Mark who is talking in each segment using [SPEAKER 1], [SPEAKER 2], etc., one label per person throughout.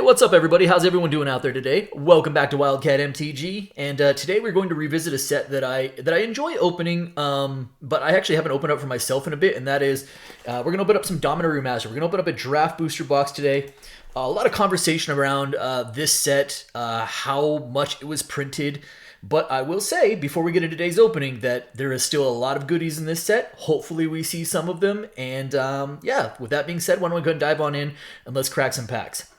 [SPEAKER 1] What's up everybody? How's everyone doing out there today? Welcome back to Wildcat MTG, and today we're going to revisit a set that I enjoy opening, but I actually haven't opened up for myself in a bit, and that is, we're going to open up some Dominaria Remastered. We're going to open up a draft booster box today. A lot of conversation around this set, how much it was printed, but I will say, before we get into today's opening, that there is still a lot of goodies in this set. Hopefully we see some of them, and yeah, with that being said, why don't we go and dive on in, and let's crack some packs.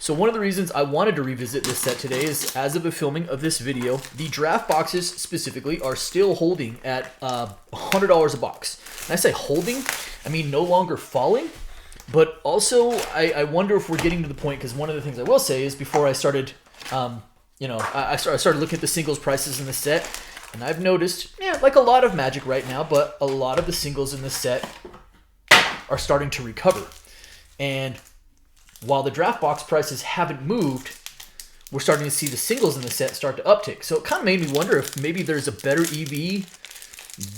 [SPEAKER 1] So one of the reasons I wanted to revisit this set today is, as of the filming of this video, the draft boxes specifically are still holding at $100 a box. And I say holding, I mean no longer falling, but also I wonder if we're getting to the point, because one of the things I will say is, before I started, I started looking at the singles prices in the set, and I've noticed, yeah, like a lot of Magic right now, but a lot of the singles in the set are starting to recover. And while the draft box prices haven't moved, we're starting to see the singles in the set start to uptick. So it kind of made me wonder if maybe there's a better EV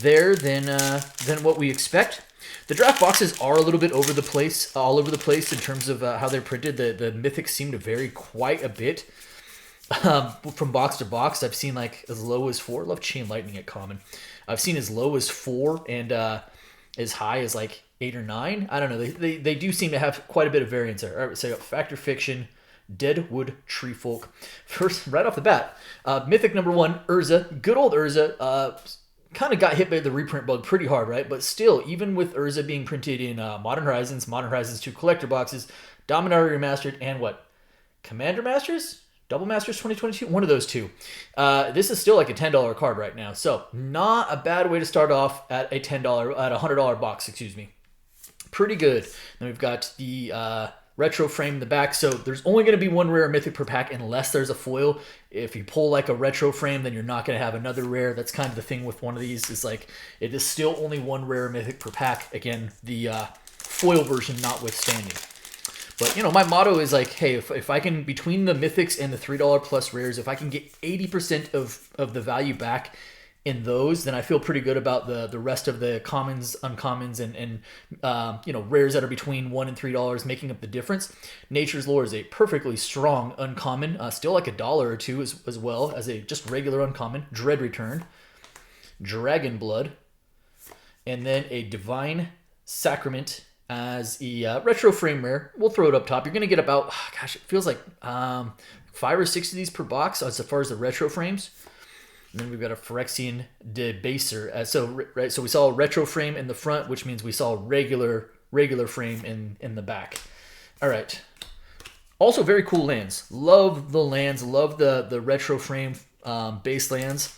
[SPEAKER 1] there than what we expect. The draft boxes are a little bit all over the place in terms of how they're printed. The Mythics seem to vary quite a bit from box to box. I've seen like as low as 4. I love Chain Lightning at common. I've seen as low as 4 and as high as like 8 or 9. I don't know. They do seem to have quite a bit of variance there. All right, so I got Factor Fiction, Deadwood Treefolk. First, right off the bat, Mythic number 1, Urza. Good old Urza. Kind of got hit by the reprint bug pretty hard, right? But still, even with Urza being printed in Modern Horizons 2 collector boxes, Dominaria Remastered, and what? Commander Masters? Double Masters 2022? One of those two. This is still like a $10 card right now. So, not a bad way to start off at a $100 box, excuse me. Pretty good. Then we've got the retro frame in the back. So there's only going to be one rare mythic per pack unless there's a foil. If you pull like a retro frame, then you're not going to have another rare. That's kind of the thing with one of these, is like it is still only one rare mythic per pack. Again, the foil version notwithstanding. But, you know, my motto is like, hey, if I can, between the mythics and the $3 plus rares, if I can get 80% of the value back in those, then I feel pretty good about the rest of the commons, uncommons, and rares that are between $1 and $3 making up the difference. Nature's Lore is a perfectly strong uncommon, still like $1 or $2 as well as a just regular uncommon. Dread Return, Dragon Blood, and then a Divine Sacrament as a retro frame rare. We'll throw it up top. You're going to get about, gosh, it feels like 5 or 6 of these per box as far as the retro frames. And then we've got a Phyrexian Debaser. So we saw a retro frame in the front, which means we saw a regular frame in the back. All right. Also very cool lands. Love the lands. Love the retro frame base lands.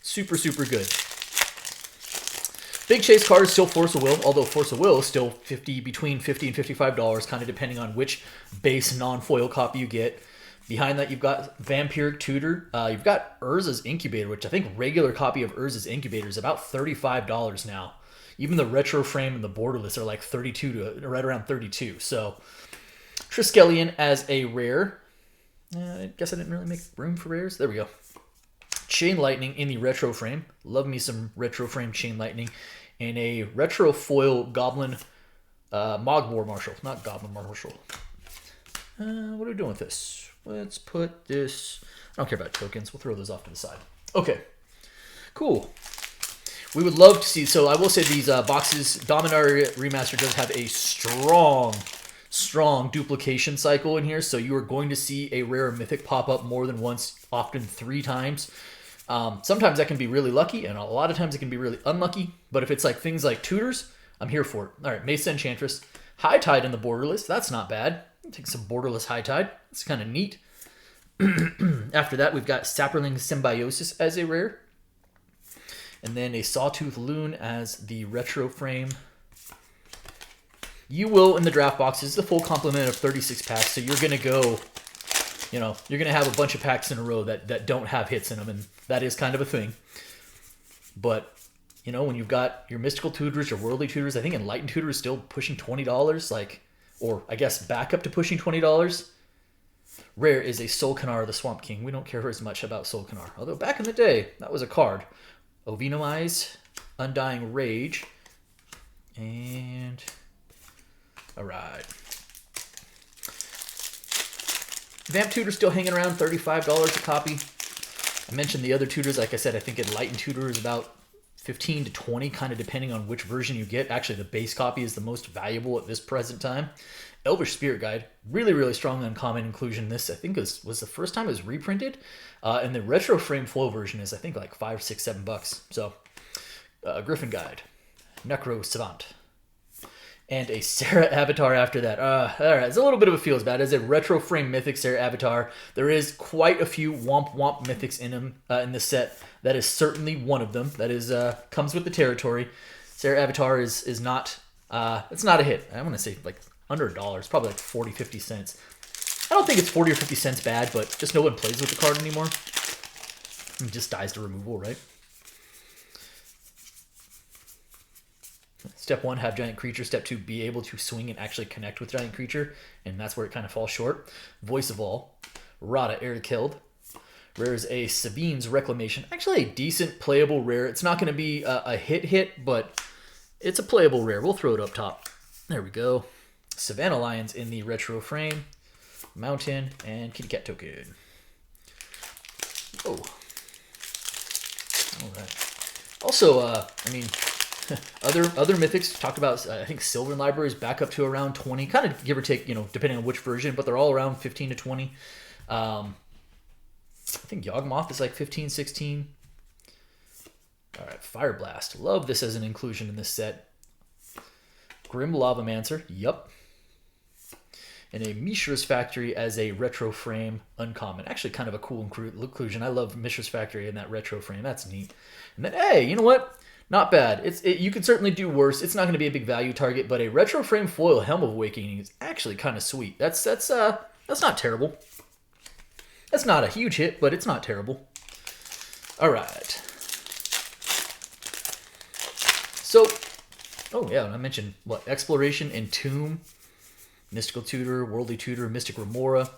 [SPEAKER 1] Super, super good. Big chase card is still Force of Will, although Force of Will is still between $50 and $55, kind of depending on which base non-foil copy you get. Behind that, you've got Vampiric Tutor. You've got Urza's Incubator, which I think regular copy of Urza's Incubator is about $35 now. Even the retro frame and the Borderless are like 32 to right around 32. So Triskelion as a rare. I guess I didn't really make room for rares. There we go. Chain Lightning in the retro frame. Love me some retro frame Chain Lightning. And a retro foil Goblin Mogwar Marshal. Not Goblin Marshal. What are we doing with this? Let's put this... I don't care about tokens. We'll throw those off to the side. Okay. Cool. We would love to see... So I will say these boxes, Dominaria Remastered does have a strong duplication cycle in here. So you are going to see a rare mythic pop up more than once, often 3 times. Sometimes that can be really lucky, and a lot of times it can be really unlucky. But if it's like things like tutors, I'm here for it. All right, Mesa Enchantress. High Tide in the Borderless. That's not bad. Take some Borderless High Tide. It's kind of neat. After that, we've got Saproling Symbiosis as a rare. And then a Sawtooth Loon as the retro frame. You will, in the draft boxes, the full complement of 36 packs. So you're going to go, you're going to have a bunch of packs in a row that don't have hits in them. And that is kind of a thing. But, when you've got your Mystical Tutors, your Worldly Tutors, I think Enlightened Tutor is still pushing $20, or I guess back up to pushing $20. Rare is a Solkanar the Swamp King. We don't care as much about Solkanar. Although back in the day, that was a card. Ovinomize, Undying Rage, and... Alright. Vamp Tutor still hanging around, $35 a copy. I mentioned the other tutors. Like I said, I think Enlightened Tutor is about 15 to 20, kind of depending on which version you get. Actually, the base copy is the most valuable at this present time. Elvish Spirit Guide, really, really strong uncommon inclusion. This, I think, was the first time it was reprinted. And the retro frame foil version is, I think, like $5, $6, $7. So, Griffin Guide, Necro Savant, and a Sarah Avatar after that. All right, it's a little bit of a feels bad. As a retro frame mythic Sarah Avatar, there is quite a few womp womp mythics in them in this set. That is certainly one of them. That is comes with the territory. Sarah Avatar is not it's not a hit. I want to say like under $1. It's probably like 40, 50 cents. I don't think it's 40 or 50 cents bad, but just no one plays with the card anymore. It just dies to removal, right? Step 1, have giant creature. Step 2, be able to swing and actually connect with giant creature. And that's where it kind of falls short. Voice of All. Rada, Air Killed. Rare is a Sabine's Reclamation. Actually a decent playable rare. It's not going to be a hit, but it's a playable rare. We'll throw it up top. There we go. Savannah Lions in the retro frame. Mountain and Kitty Cat token. Oh. All right. Also, I mean... Other mythics talked about, I think Sylvan Library is back up to around 20, kind of give or take, you know, depending on which version, but they're all around 15 to 20. I think Yawgmoth is like 15, 16. All right, Fire Blast. Love this as an inclusion in this set. Grim Lavamancer. Yup. And a Mishra's Factory as a retro frame uncommon. Actually kind of a cool inclusion. I love Mishra's Factory in that retro frame. That's neat. And then, hey, you know what? Not bad. You can certainly do worse. It's not going to be a big value target, but a retro frame foil Helm of Awakening is actually kind of sweet. That's not terrible. That's not a huge hit, but it's not terrible. All right. So, oh yeah, I mentioned what Exploration, Entomb, Mystical Tutor, Worldly Tutor, Mystic Remora.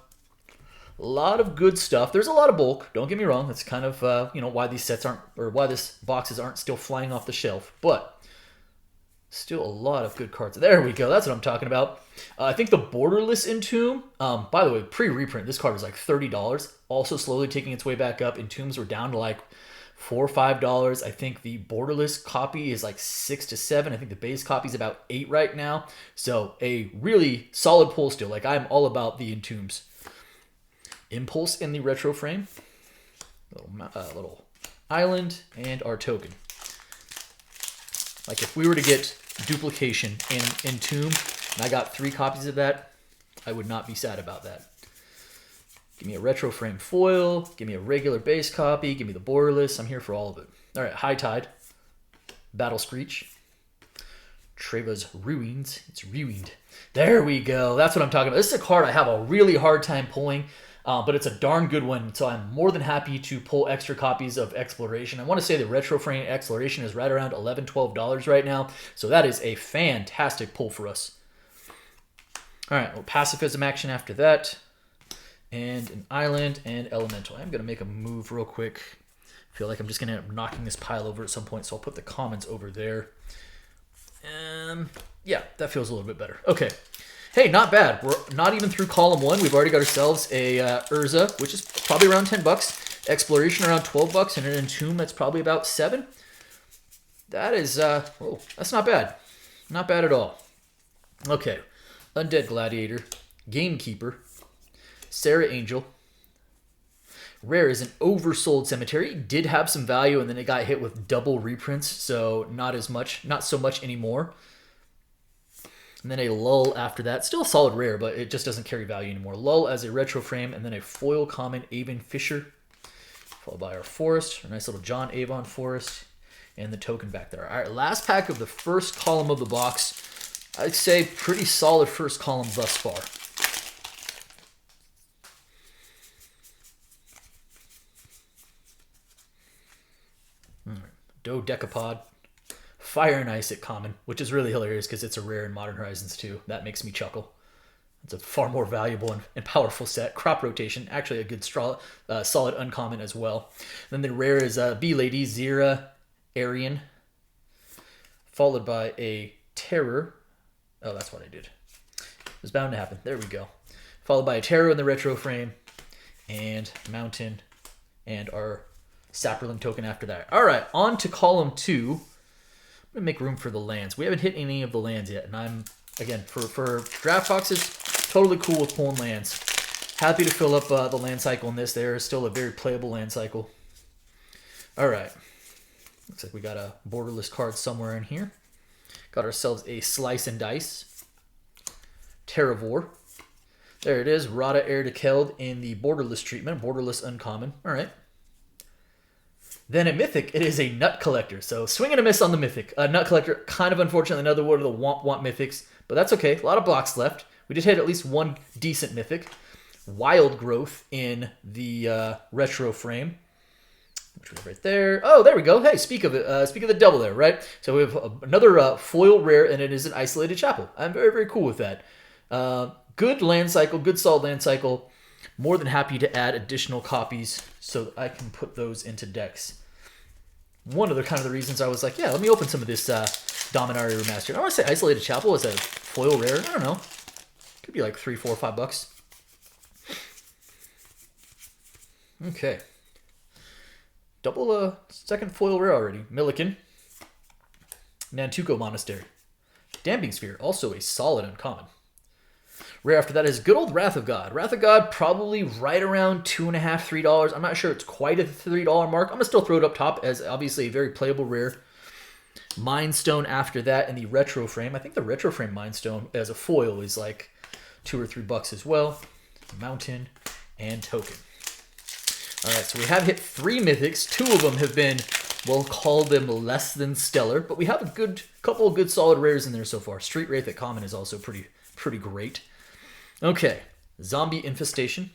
[SPEAKER 1] A lot of good stuff. There's a lot of bulk. Don't get me wrong. That's kind of you know, why these sets aren't, or why this boxes aren't still flying off the shelf. But still a lot of good cards. There we go. That's what I'm talking about. I think the Borderless Entomb. By the way, pre-reprint, this card was like $30. Also slowly taking its way back up. Entombs were down to like $4 or $5. I think the Borderless copy is like $6 to $7. I think the base copy is about $8 right now. So a really solid pull still. Like I'm all about the Entombs. Impulse in the retro frame, little island, and our token. Like if we were to get Duplication in Entomb, and I got 3 copies of that, I would not be sad about that. Give me a retro frame foil, give me a regular base copy, give me the Borderless. I'm here for all of it. All right, High Tide, Battle Screech, Treva's Ruins. It's ruined. There we go. That's what I'm talking about. This is a card I have a really hard time pulling. But it's a darn good one, so I'm more than happy to pull extra copies of Exploration. I want to say the retro frame Exploration is right around $11, $12 right now, so that is a fantastic pull for us. All right, well, Pacifism action after that, and an island and elemental. I'm going to make a move real quick. I feel like I'm just going to end up knocking this pile over at some point, so I'll put the commons over there. Yeah, that feels a little bit better. Okay. Hey, not bad. We're not even through column 1. We've already got ourselves a Urza, which is probably around $10. Exploration around $12, and an Entomb that's probably about $7. That is, oh, that's not bad. Not bad at all. Okay, Undead Gladiator, Gamekeeper, Sarah Angel. Rare is an oversold cemetery. It did have some value, and then it got hit with double reprints, so not so much anymore. And then a Lull after that. Still a solid rare, but it just doesn't carry value anymore. Lull as a retro frame, and then a foil common Avon Fisher, followed by our Forest, our nice little John Avon Forest, and the token back there. All right, last pack of the first column of the box. I'd say pretty solid first column thus far. All right, Dodecapod. Fire and Ice at common, which is really hilarious because it's a rare in Modern Horizons 2. That makes me chuckle. It's a far more valuable and powerful set. Crop Rotation, actually a good solid uncommon as well. Then the rare is Bee Lady, Zira, Arian, followed by a Terror. Oh, that's what I did. It was bound to happen. There we go. Followed by a Terror in the retro frame, and mountain, and our sapperling token after that. All right, on to column 2. I'm gonna make room for the lands. We haven't hit any of the lands yet, and I'm, again, for draft boxes, totally cool with pulling lands. Happy to fill up the land cycle in this. There is still a very playable land cycle. All right, looks like we got a Borderless card somewhere in here. Got ourselves a Slice and Dice, Terravore. There it is, Rada Heir to Keld in the Borderless treatment, Borderless uncommon. All right. Then a Mythic, it is a Nut Collector. So swing and a miss on the Mythic. Nut Collector, kind of unfortunately another one of the womp Mythics, but that's okay. A lot of blocks left. We did hit at least one decent Mythic. Wild Growth in the retro frame, which was right there. Oh, there we go. Hey, speak of it. Speak of the double there, right? So we have another foil rare, and it is an Isolated Chapel. I'm very, very cool with that. Good land cycle, good solid land cycle. More than happy to add additional copies so that I can put those into decks. One of the kind of the reasons I was like, yeah, let me open some of this Dominaria Remastered. I want to say Isolated Chapel is a foil rare. I don't know. Could be like $3, $4, $5. Okay. Double second foil rare already. Milliken. Nantuko Monastery. Damping Sphere, also a solid uncommon. Rare after that is good old Wrath of God. Wrath of God probably right around $2.50, $3. I'm not sure it's quite at the $3 mark. I'm going to still throw it up top as obviously a very playable rare. Mind Stone after that in the retro frame. I think the retro frame Mind Stone as a foil is like $2 or $3 as well. Mountain and token. All right, so we have hit 3 Mythics. 2 of them have been, we'll call them less than stellar, but we have a good couple of good solid rares in there so far. Street Wraith at common is also pretty great. Okay, Zombie Infestation.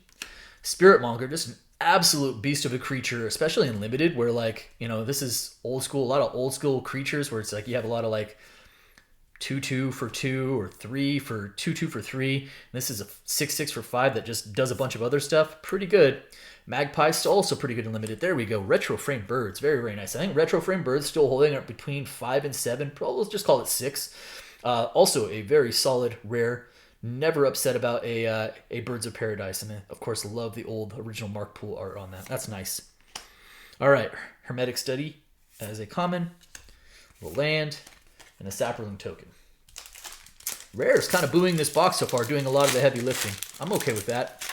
[SPEAKER 1] Spirit Monger, just an absolute beast of a creature, especially in Limited, where like, you know, this is old school, a lot of old school creatures where it's like you have a lot of like 2/2 for 2 or 3 for 2/2 for 3. And this is a 6/6 for 5 that just does a bunch of other stuff. Pretty good. Magpie's also pretty good in Limited. There we go. Retro Frame Birds. Very, very nice. I think Retro Frame Birds still holding up between 5 and 7. Probably let's just call it 6. Also a very solid rare. Never upset about a Birds of Paradise. And of course, love the old original Mark Pool art on that. That's nice. All right. Hermetic Study as a common. A land. And a Sapperling token. Rare is kind of booing this box so far, doing a lot of the heavy lifting. I'm okay with that.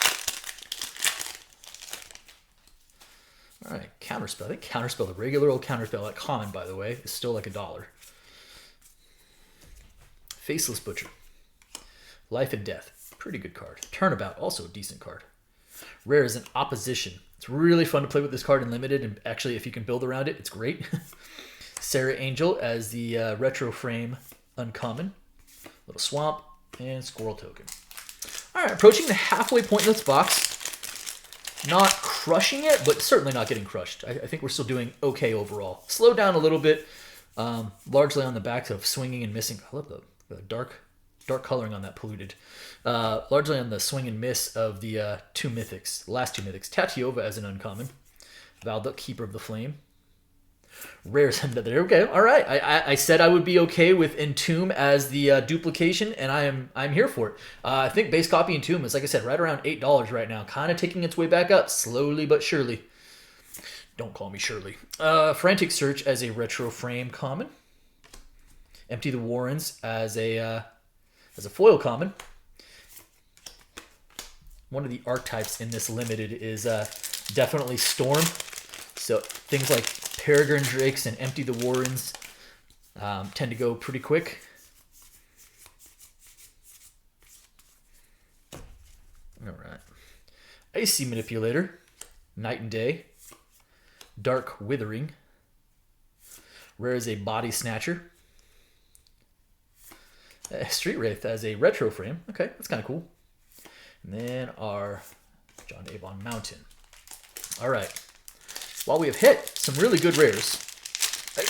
[SPEAKER 1] All right, Counterspell. I think Counterspell, the regular old Counterspell, like common, by the way, is still like $1. Faceless Butcher. Life and Death. Pretty good card. Turnabout, also a decent card. Rare is an Opposition. It's really fun to play with this card in Limited, and actually, if you can build around it, it's great. Sarah Angel as the retro frame uncommon. Little Swamp and Squirrel token. All right, approaching the halfway point in this box. Not crushing it, but certainly not getting crushed. I think we're still doing okay overall. Slowed down a little bit, largely on the back of swinging and missing. I love the dark coloring on that polluted. Largely on the swing and miss of the 2 Mythics, the last 2 Mythics. Tatiova as an uncommon. Valduk, Keeper of the Flame. Rare's another. Okay, all right. I said I would be okay with Entomb as the duplication, and I'm here for it. I think base copy Entomb is, like I said, right around $8 right now, kind of taking its way back up slowly but surely. Don't call me Shirley. Frantic Search as a retro frame common. Empty the Warrens as a foil common. One of the archetypes in this limited is definitely Storm. So things like Peregrine Drakes and Empty the Warrens tend to go pretty quick. All right. Icy Manipulator, Night and Day, Dark Withering. Rare is a Body Snatcher. Street Wraith as a retro frame. Okay, that's kind of cool. And then our John Avon Mountain. All right. While we have hit some really good rares,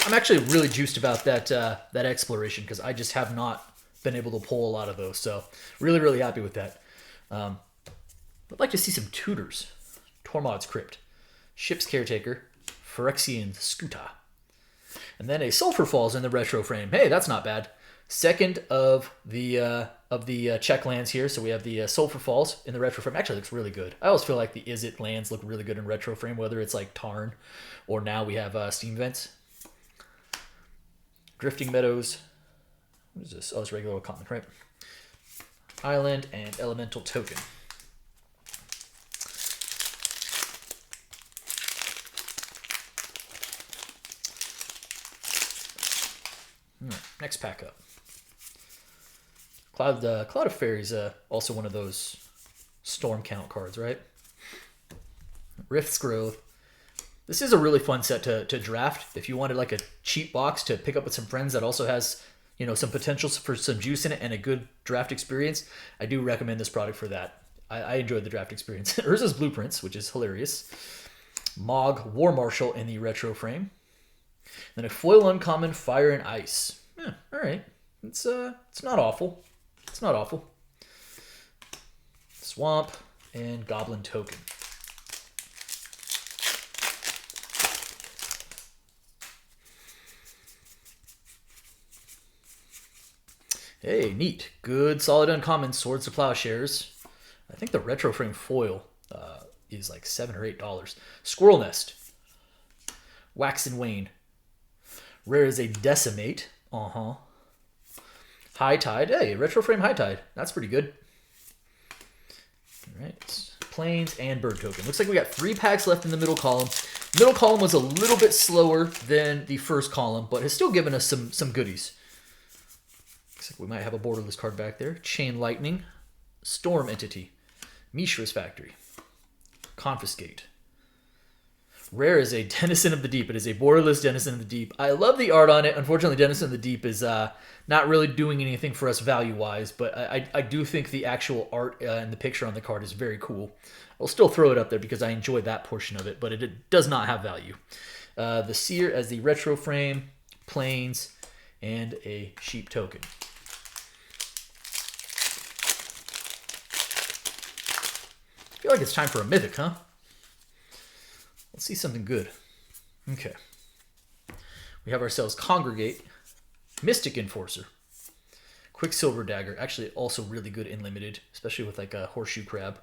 [SPEAKER 1] I'm actually really juiced about that exploration because I just have not been able to pull a lot of those. So really, really happy with that. I'd like to see some tutors. Tormod's Crypt, Ship's Caretaker, Phyrexian Scuta, and then a Sulphur Falls in the retro frame. Hey, that's not bad. Second of the of the check lands here. So we have the Sulphur Falls in the retro frame. Actually looks really good. I always feel like the Is It lands look really good in retro frame, whether it's like Tarn or now we have Steam Vents. Drifting Meadows. What is this? Oh, it's regular common, right? Island and Elemental Token. Next pack up. Cloud of Fairies, also one of those storm count cards, right? Rift's Growth. This is a really fun set to draft. If you wanted like a cheap box to pick up with some friends that also has, you know, some potential for some juice in it and a good draft experience, I do recommend this product for that. I enjoyed the draft experience. Urza's Blueprints, which is hilarious. Mog War Marshal in the retro frame. Then a foil uncommon Fire and Ice. Yeah, all right. It's not awful. It's not awful. Swamp and Goblin Token. Hey, neat. Good solid uncommon Swords to Plowshares. I think the retro frame foil is like $7 or $8. Squirrel Nest. Wax and Wane. Rare is a Decimate. High Tide. Hey, retro frame High Tide. That's pretty good. All right. Plains and Bird Token. Looks like we got 3 packs left in the middle column. Middle column was a little bit slower than the first column, but has still given us some goodies. Looks like we might have a Borderless card back there. Chain Lightning. Storm Entity. Mishra's Factory. Confiscate. Rare is a Denizen of the Deep. It is a Borderless Denizen of the Deep. I love the art on it. Unfortunately, Denizen of the Deep is not really doing anything for us value-wise, but I do think the actual art and the picture on the card is very cool. I'll still throw it up there because I enjoy that portion of it, but it does not have value. The Seer as the retro frame, Plains, and a Sheep Token. I feel like it's time for a Mythic, huh? Let's see something good. Okay. We have ourselves Congregate, Mystic Enforcer, Quicksilver Dagger. Actually, also really good in limited, especially with like a Horseshoe Crab.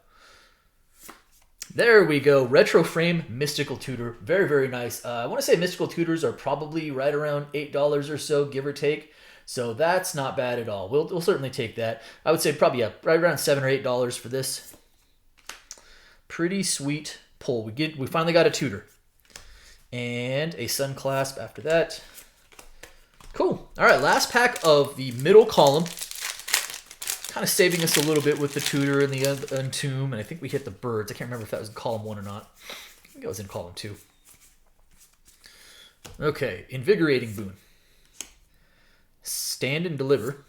[SPEAKER 1] There we go. Retro frame Mystical Tutor. Very, very nice. I want to say Mystical Tutors are probably right around $8 or so, give or take. So that's not bad at all. We'll certainly take that. I would say probably right around $7 or $8 for this. Pretty sweet pull. We finally got a tutor. And a Sun Clasp after that. Cool. All right, last pack of the middle column. Kind of saving us a little bit with the tutor and the Untomb. And I think we hit the birds. I can't remember if that was in column 1 or not. I think it was in column 2. Okay, Invigorating Boon. Stand and Deliver.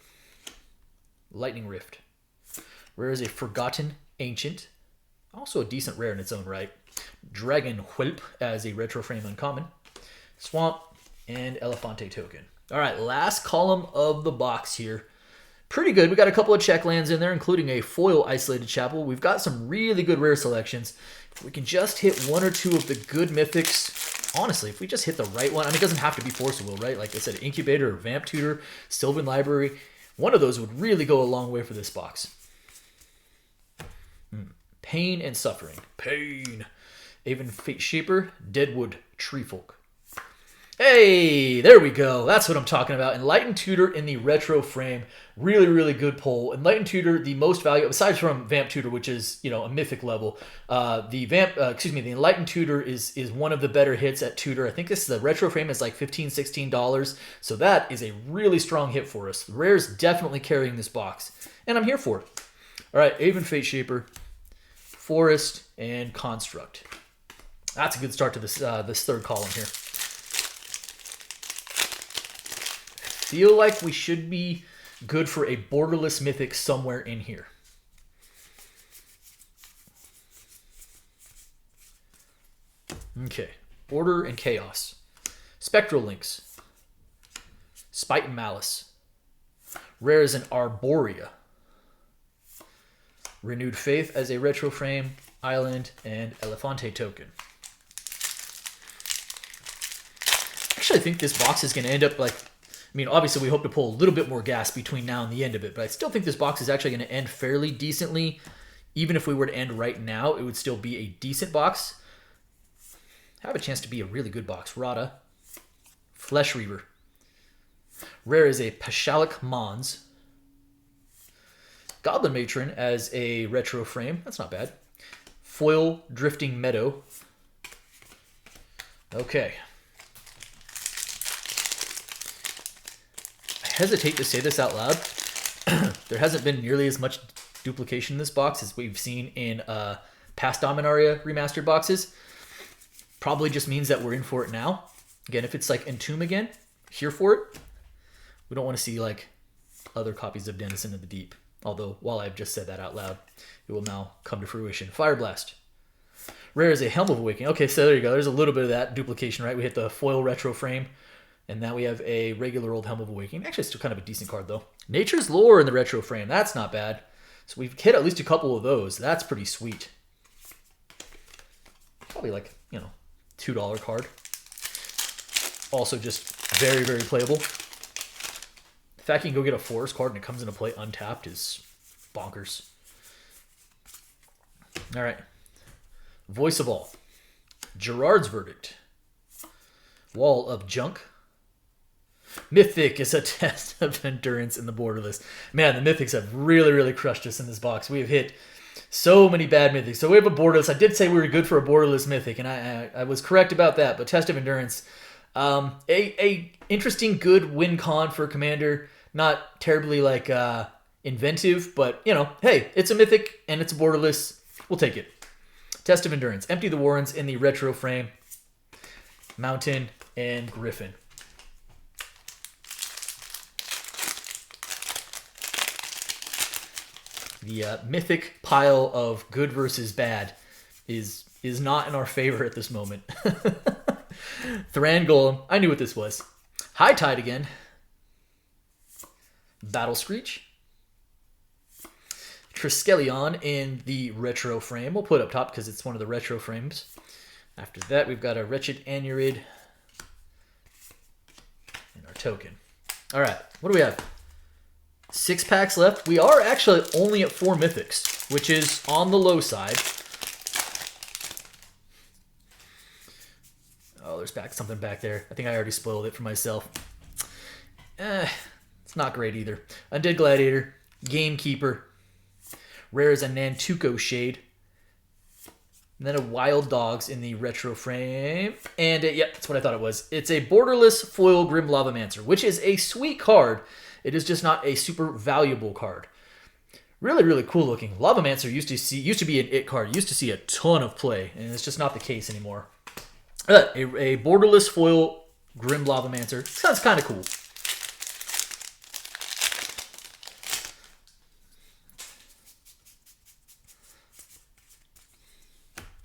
[SPEAKER 1] Lightning Rift. Rare is a Forgotten Ancient. Also a decent rare in its own right. Dragon Whelp as a retro frame uncommon. Swamp and Elefante Token. All right, last column of the box here. Pretty good. We got a couple of check lands in there, including a foil Isolated Chapel. We've got some really good rare selections. If we can just hit 1 or 2 of the good mythics, honestly, if we just hit the right one, I mean, it doesn't have to be Force of Will, right? Like I said, Incubator or Vamp Tutor, Sylvan Library, one of those would really go a long way for this box. Pain and Suffering. Pain. Avon Fate Shaper, Deadwood Treefolk. Hey, there we go. That's what I'm talking about. Enlightened Tutor in the retro frame. Really, really good pull. Enlightened Tutor, the most valuable, aside from Vamp Tutor, which is, you know, a mythic level. The Enlightened Tutor is one of the better hits at Tutor. I think the retro frame is like $15, $16. So that is a really strong hit for us. Rare's definitely carrying this box, and I'm here for it. All right, Avon Fate Shaper, Forest, and Construct. That's a good start to this third column here. Feel like we should be good for a Borderless Mythic somewhere in here. Okay, Order and Chaos. Spectral Links. Spite and Malice. Rare is an Arborea. Renewed Faith as a retro frame, Island, and Elefante Token. Actually, I think this box is going to end up like I mean, obviously we hope to pull a little bit more gas between now and the end of it, but I still think this box is actually going to end fairly decently. Even if we were to end right now, it would still be a decent box. Have a chance to be a really good box. Rada. Flesh Reaver. Rare is a Pashalik Mons. Goblin Matron as a retro frame. That's not bad. Foil Drifting Meadow. Okay. I hesitate to say this out loud. There hasn't been nearly as much duplication in this box as we've seen in past Dominaria Remastered boxes. Probably just means that we're in for it now. Again, if it's like Entomb again, here for it. We don't want to see like other copies of Denizen of the Deep. Although, while I've just said that out loud, it will now come to fruition. Fire Blast. Rare is a Helm of Awakening. Okay, so there you go. There's a little bit of that duplication, right? We hit the foil retro frame, and now we have a regular old Helm of Awakening. Actually, it's still kind of a decent card, though. Nature's Lore in the retro frame. That's not bad. So we've hit at least a couple of those. That's pretty sweet. Probably like, you know, $2 card. Also just very, very playable. The fact you can go get a forest card and it comes into play untapped is bonkers. All right. Voice of All. Gerard's Verdict. Wall of Junk. Mythic is a test of endurance in the Borderless. Man, the Mythics have really, really crushed us in this box. We have hit so many bad Mythics. So we have a Borderless. I did say we were good for a Borderless Mythic, and I was correct about that. But Test of Endurance, a interesting, good win con for Commander. Not terribly like inventive, but you know, hey, it's a Mythic and it's a Borderless. We'll take it. Test of Endurance. Empty the Warrens in the retro frame. Mountain and Griffin. The Mythic pile of good versus bad is not in our favor at this moment. Thran Golem. I knew what this was. High Tide again. Battle Screech. Triskelion in the retro frame. We'll put it up top because it's one of the retro frames. After that, we've got a Wretched Anurid and our token. All right, what do we have? 6 packs left. We are actually only at 4 Mythics, which is on the low side. Oh, there's something back there. I think I already spoiled it for myself. It's not great either. Undead Gladiator, Gamekeeper. Rare is a Nantuko Shade. And then a Wild Dogs in the retro frame. And yep, that's what I thought it was. It's a Borderless Foil Grim Lavamancer, which is a sweet card. It is just not a super valuable card. Really, really cool looking. Lavamancer used to be an it card. Used to see a ton of play, and it's just not the case anymore. A Borderless Foil Grim Lavamancer. Sounds kind of cool.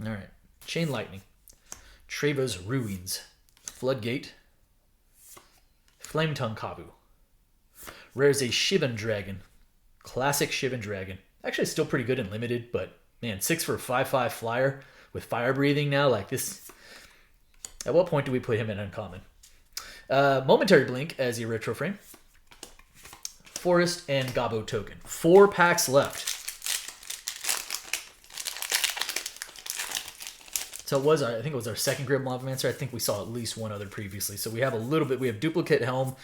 [SPEAKER 1] All right. Chain Lightning. Treva's Ruins. Floodgate. Flametongue Kabu. Rare's a Shivan Dragon. Classic Shivan Dragon. Actually, still pretty good and limited, but man, 6 for a 5/5 flyer with fire breathing now. Like this. At what point do we put him in uncommon? Momentary Blink as a retro frame. Forest and Gabo token. 4 packs left. So it was, I think it was our second Grim Lavamancer. I think we saw at least one other previously. So we have a little bit. We have Duplicate Helm,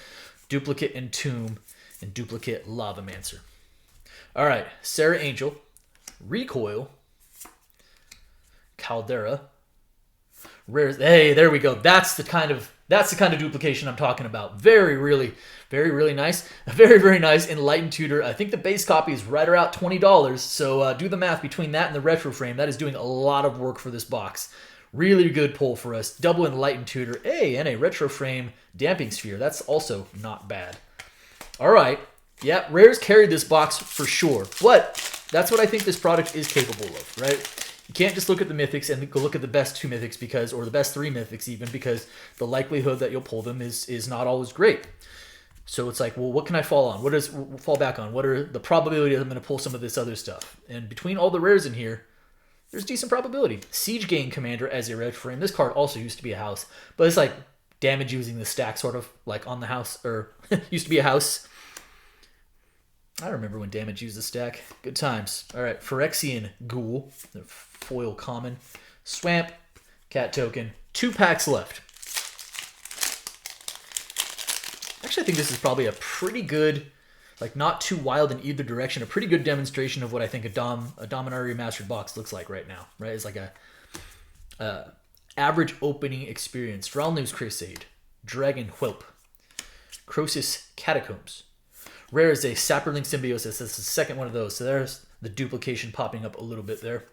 [SPEAKER 1] Duplicate Entomb, and Duplicate Lavamancer. All right, Sarah Angel, Recoil, Caldera, Rare. Hey, there we go. That's the kind of duplication I'm talking about. Very, really nice. Very, very nice. Enlightened Tutor. I think the base copy is right around $20. So do the math between that and the retro frame. That is doing a lot of work for this box. Really good pull for us. Double Enlightened Tutor. Hey, and a retro frame Damping Sphere. That's also not bad. All right. Yeah, Rare's carried this box for sure. But that's what I think this product is capable of, right? You can't just look at the Mythics and go look at the best 2 Mythics because, or the best 3 Mythics even, because the likelihood that you'll pull them is not always great. So it's like, well, what can I fall on? What does fall back on? What are the probability that I'm going to pull some of this other stuff? And between all the rares in here, there's decent probability. Siege Gang Commander as a red frame. This card also used to be a house, but it's like damage using the stack, sort of like on the house, or used to be a house. I remember when damage used the stack. Good times. All right, Phyrexian Ghoul, the foil common. Swamp, cat token. 2 packs left. Actually, I think this is probably a pretty good, like not too wild in either direction, a pretty good demonstration of what I think a Dominaria Remastered box looks like right now, right? It's like a average opening experience. Dralnum's Crusade, Dragon Whelp, Crosis Catacombs. Rare is a Saproling Symbiosis. That's the second one of those. So there's the duplication popping up a little bit there.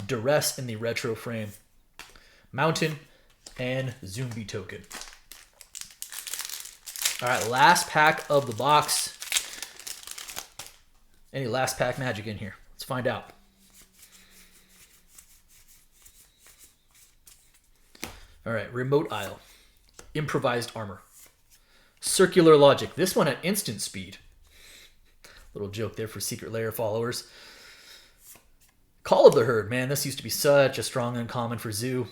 [SPEAKER 1] Duress in the retro frame. Mountain and Zombie token. All right, last pack of the box. Any last pack magic in here? Let's find out. All right, Remote Isle. Improvised Armor. Circular Logic. This one at instant speed. Little joke there for Secret Lair followers. Call of the Herd, man. This used to be such a strong uncommon for Zoo.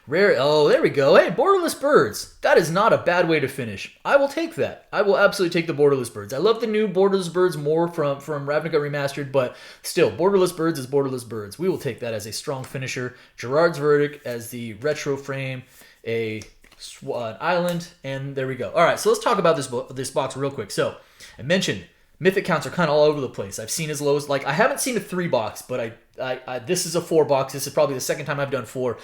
[SPEAKER 1] Rare, oh, there we go. Hey, Borderless Birds. That is not a bad way to finish. I will take that. I will absolutely take the Borderless Birds. I love the new Borderless Birds more from Ravnica Remastered, but still, Borderless Birds is Borderless Birds. We will take that as a strong finisher. Gerard's Verdict as the retro frame, an island, and there we go. All right, so let's talk about this box real quick. So, I mentioned Mythic counts are kind of all over the place. I've seen as low as, like, I haven't seen a 3 box, but I this is a 4 box. This is probably the second time I've done 4.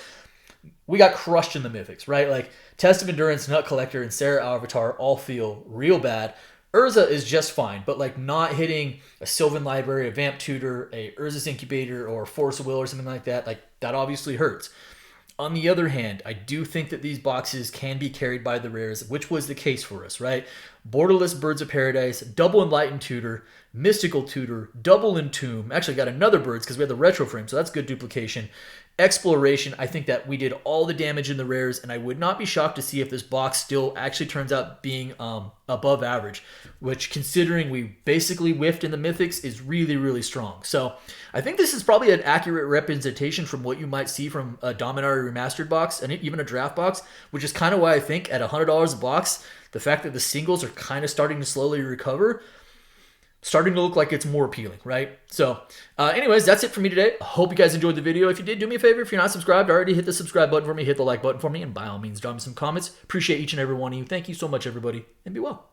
[SPEAKER 1] We got crushed in the Mythics, right? Like, Test of Endurance, Nut Collector, and Sarah Avatar all feel real bad. Urza is just fine, but, like, not hitting a Sylvan Library, a Vamp Tutor, a Urza's Incubator, or Force of Will or something like that, that obviously hurts. On the other hand, I do think that these boxes can be carried by the rares, which was the case for us, right? Borderless Birds of Paradise, Double Enlightened Tutor, Mystical Tutor, Double Entomb. Actually got another Birds because we had the retro frame, so that's good duplication. Exploration, I think that we did all the damage in the rares, and I would not be shocked to see if this box still actually turns out being above average, which, considering we basically whiffed in the Mythics, is really, really strong. So I think this is probably an accurate representation from what you might see from a Dominaria Remastered box, and even a draft box, which is kind of why I think at $100 a box, the fact that the singles are kind of starting to slowly recover, starting to look like it's more appealing, right? So anyways, that's it for me today. I hope you guys enjoyed the video. If you did, do me a favor. If you're not subscribed already, hit the subscribe button for me, hit the like button for me, and by all means, drop me some comments. Appreciate each and every one of you. Thank you so much, everybody, and be well.